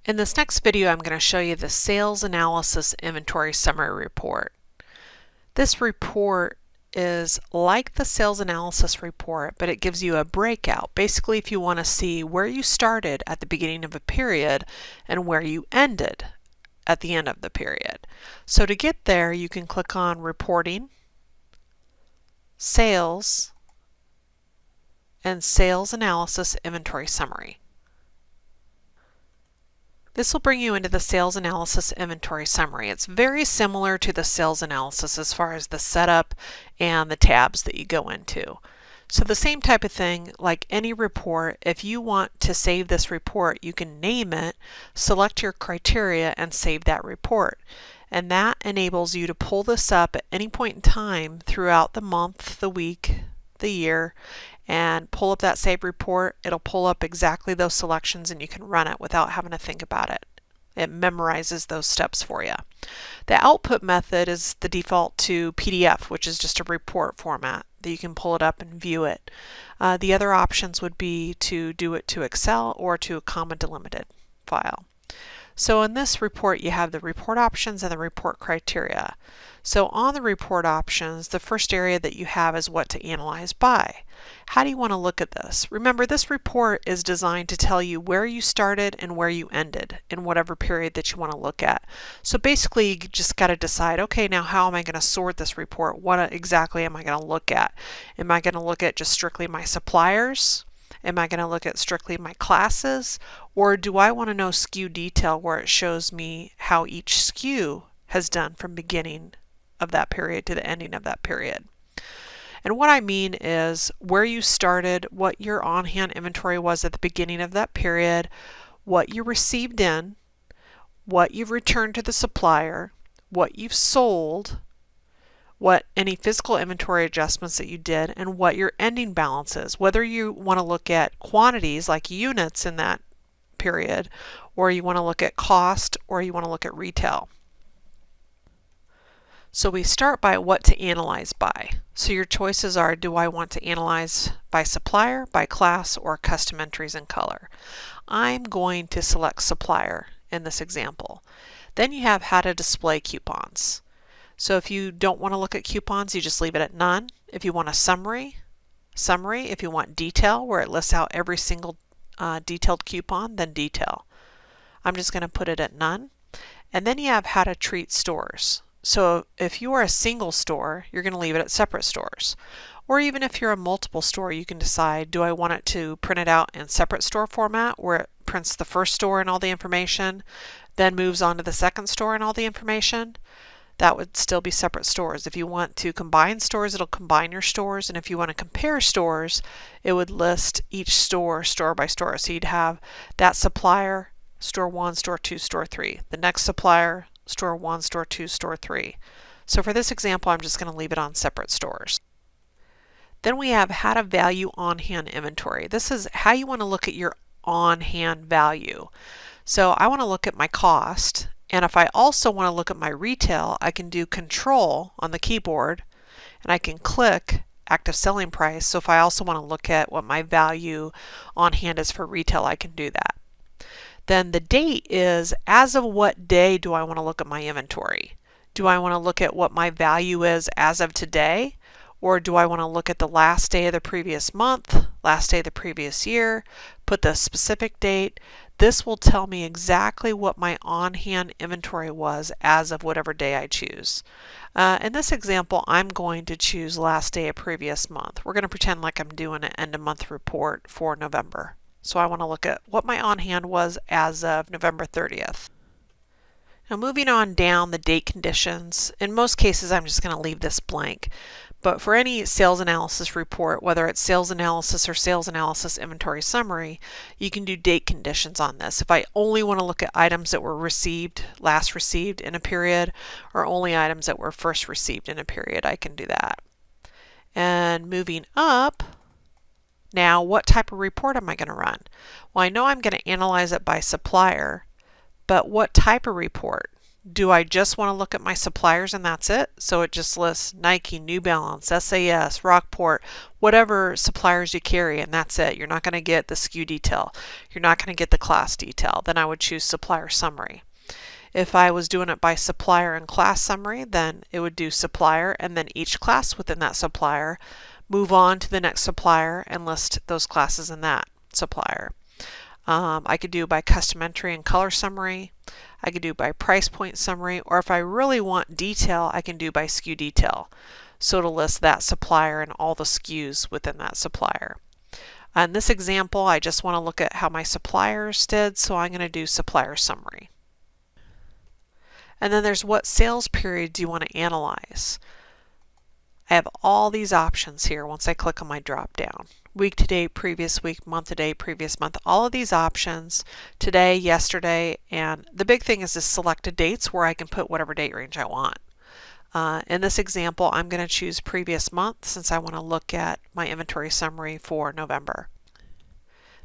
In this next video, I'm going to show you the Sales Analysis Inventory Summary Report. This report is like the Sales Analysis Report, but it gives you a breakout. Basically, if you want to see where you started at the beginning of a period and where you ended at the end of the period. So to get there, you can click on Reporting, Sales, and Sales Analysis Inventory Summary. This will bring you into the Sales Analysis Inventory Summary. It's very similar to the Sales Analysis as far as the setup and the tabs that you go into. So the same type of thing, like any report, if you want to save this report, you can name it, select your criteria, and save that report. And that enables you to pull this up at any point in time throughout the month, the week, the year, and pull up that saved report. It'll pull up exactly those selections and you can run it without having to think about it. It memorizes those steps for you. The output method is the default to PDF, which is just a report format that you can pull it up and view it. The other options would be to do it to Excel or to a comma delimited file. So in this report, you have the report options and the report criteria. So on the report options, the first area that you have is what to analyze by. How do you want to look at this? Remember, this report is designed to tell you where you started and where you ended in whatever period that you want to look at. So basically, you just got to decide, okay, now how am I going to sort this report? What exactly am I going to look at? Am I going to look at just strictly my suppliers? Am I going to look at strictly my classes? Or do I want to know SKU detail where it shows me how each SKU has done from beginning of that period to the ending of that period? And what I mean is where you started, what your on-hand inventory was at the beginning of that period, what you received in, what you've returned to the supplier, what you've sold, what any physical inventory adjustments that you did, and what your ending balance is. Whether you want to look at quantities like units in that period, or you want to look at cost, or you want to look at retail. So we start by what to analyze by. So your choices are, do I want to analyze by supplier, by class, or custom entries in color? I'm going to select supplier in this example. Then you have how to display coupons. So if you don't want to look at coupons, you just leave it at none. If you want a summary. If you want detail, where it lists out every single detailed coupon, then detail. I'm just going to put it at none. And then you have how to treat stores. So if you are a single store, you're going to leave it at separate stores. Or even if you're a multiple store, you can decide, do I want it to print it out in separate store format, where it prints the first store and all the information, then moves on to the second store and all the information? That would still be separate stores. If you want to combine stores, it'll combine your stores. And if you want to compare stores, it would list each store, store by store. So you'd have that supplier, store 1, store 2, store 3. The next supplier, store 1, store 2, store 3. So for this example, I'm just going to leave it on separate stores. Then we have how to value on-hand inventory. This is how you want to look at your on-hand value. So I want to look at my cost. And if I also want to look at my retail, I can do Control on the keyboard and I can click active selling price. So if I also want to look at what my value on hand is for retail, I can do that. Then the date is, as of what day do I want to look at my inventory? Do I want to look at what my value is as of today? Or do I want to look at the last day of the previous month, last day of the previous year, put the specific date? This will tell me exactly what my on-hand inventory was as of whatever day I choose. In this example, I'm going to choose last day of previous month. We're going to pretend like I'm doing an end-of-month report for November. So I want to look at what my on-hand was as of November 30th. Now moving on down the date conditions, in most cases I'm just going to leave this blank. But for any sales analysis report, whether it's sales analysis or sales analysis inventory summary, you can do date conditions on this. If I only want to look at items that were last received in a period, or only items that were first received in a period, I can do that. And moving up, now what type of report am I going to run? Well, I know I'm going to analyze it by supplier, but what type of report? Do I just want to look at my suppliers and that's it? So it just lists Nike, New Balance, SAS, Rockport, whatever suppliers you carry, and that's it. You're not going to get the SKU detail. You're not going to get the class detail. Then I would choose supplier summary. If I was doing it by supplier and class summary, then it would do supplier and then each class within that supplier, move on to the next supplier and list those classes in that supplier. I could do by custom entry and color summary. I could do by price point summary, or if I really want detail, I can do by SKU detail. So it'll list that supplier and all the SKUs within that supplier. In this example, I just want to look at how my suppliers did, so I'm going to do supplier summary. And then there's what sales period do you want to analyze. I have all these options here once I click on my drop down. Week to date, previous week, month to date, previous month, all of these options, today, yesterday, and the big thing is the selected dates where I can put whatever date range I want. In this example, I'm going to choose previous month since I want to look at my inventory summary for November.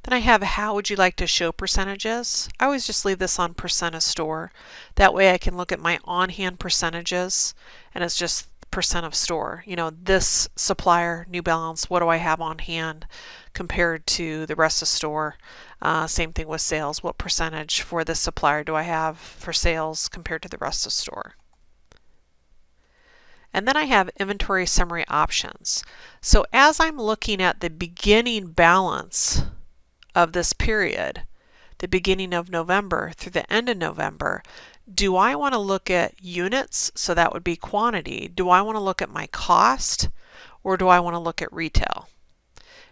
Then I have how would you like to show percentages. I always just leave this on percent of store. That way I can look at my on-hand percentages and it's just percent of store. You know, this supplier, New Balance, what do I have on hand compared to the rest of store? Same thing with sales. What percentage for this supplier do I have for sales compared to the rest of store? And then I have inventory summary options. So as I'm looking at the beginning balance of this period, the beginning of November through the end of November, do I want to look at units? So that would be quantity. Do I want to look at my cost, or do I want to look at retail?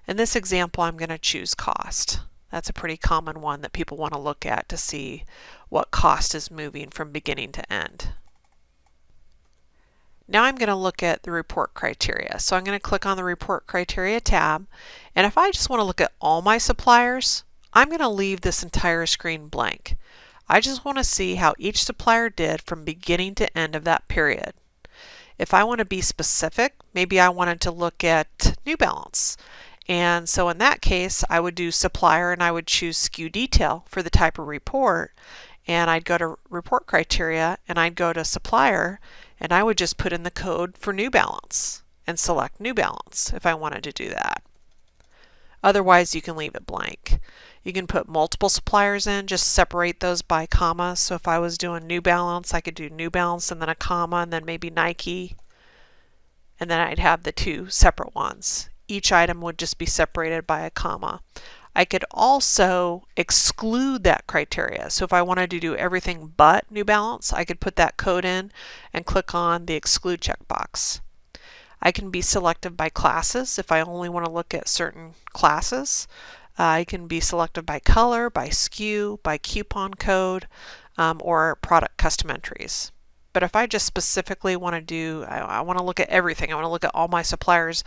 In this example, I'm going to choose cost. That's a pretty common one that people want to look at to see what cost is moving from beginning to end. Now I'm going to look at the report criteria. So I'm going to click on the report criteria tab, and if I just want to look at all my suppliers, I'm going to leave this entire screen blank. I just want to see how each supplier did from beginning to end of that period. If I want to be specific, maybe I wanted to look at New Balance. And so in that case, I would do supplier and I would choose SKU detail for the type of report. And I'd go to report criteria and I'd go to supplier and I would just put in the code for New Balance and select New Balance if I wanted to do that. Otherwise, you can leave it blank. You can put multiple suppliers in, just separate those by comma. So if I was doing New Balance, I could do New Balance and then a comma and then maybe Nike. And then I'd have the two separate ones. Each item would just be separated by a comma. I could also exclude that criteria. So if I wanted to do everything but New Balance, I could put that code in and click on the exclude checkbox. I can be selective by classes if I only want to look at certain classes. I can be selective by color, by SKU, by coupon code, or product custom entries. But if I just specifically want to do, I want to look at everything, I want to look at all my suppliers,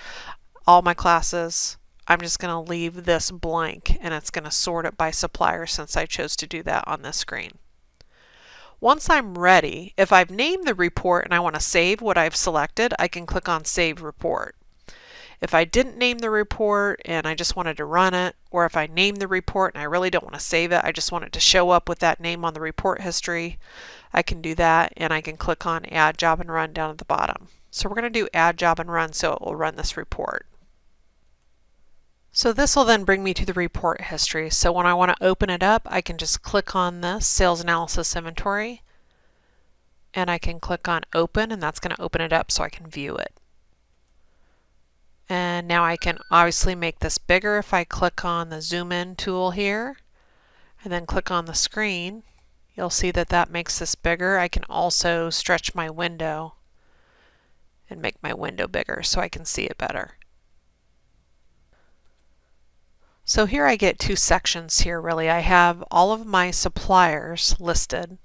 all my classes, I'm just going to leave this blank and it's going to sort it by supplier since I chose to do that on this screen. Once I'm ready, if I've named the report and I want to save what I've selected, I can click on Save Report. If I didn't name the report and I just wanted to run it, or if I named the report and I really don't want to save it, I just want it to show up with that name on the report history, I can do that and I can click on Add Job and Run down at the bottom. So we're going to do Add Job and Run so it will run this report. So this will then bring me to the report history. So when I want to open it up, I can just click on this Sales Analysis Inventory and I can click on Open and that's going to open it up so I can view it. And now I can obviously make this bigger if I click on the zoom in tool here and then click on the screen. You'll see that that makes this bigger. I can also stretch my window and make my window bigger so I can see it better. So here I get two sections here really. I have all of my suppliers listed.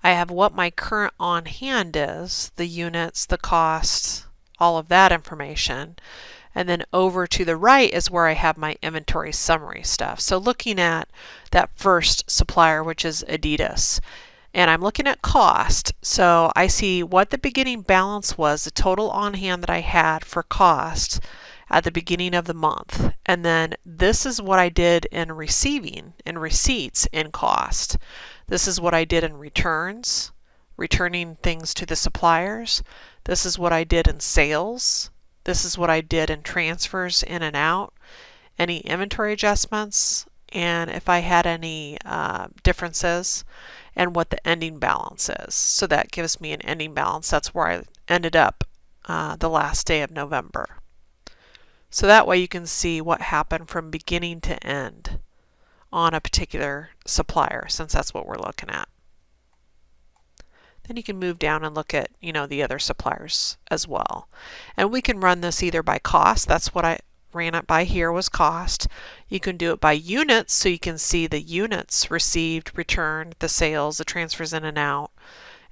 I have what my current on hand is, the units, the costs, all of that information. And then over to the right is where I have my inventory summary stuff. So looking at that first supplier, which is Adidas, and I'm looking at cost. So I see what the beginning balance was, the total on hand that I had for cost at the beginning of the month. And then this is what I did in receiving, in receipts, in cost. This is what I did in returns, returning things to the suppliers. This is what I did in sales. This is what I did in transfers in and out, any inventory adjustments, and if I had any differences, and what the ending balance is. So that gives me an ending balance. That's where I ended up the last day of November. So that way you can see what happened from beginning to end on a particular supplier, since that's what we're looking at. Then you can move down and look at, the other suppliers as well. And we can run this either by cost. That's what I ran it by here, was cost. You can do it by units, so you can see the units received, returned, the sales, the transfers in and out,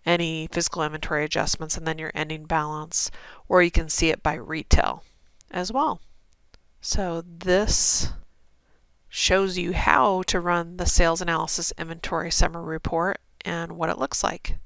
any physical inventory adjustments, and then your ending balance. Or you can see it by retail as well. So this shows you how to run the Sales Analysis Inventory Summary Report and what it looks like.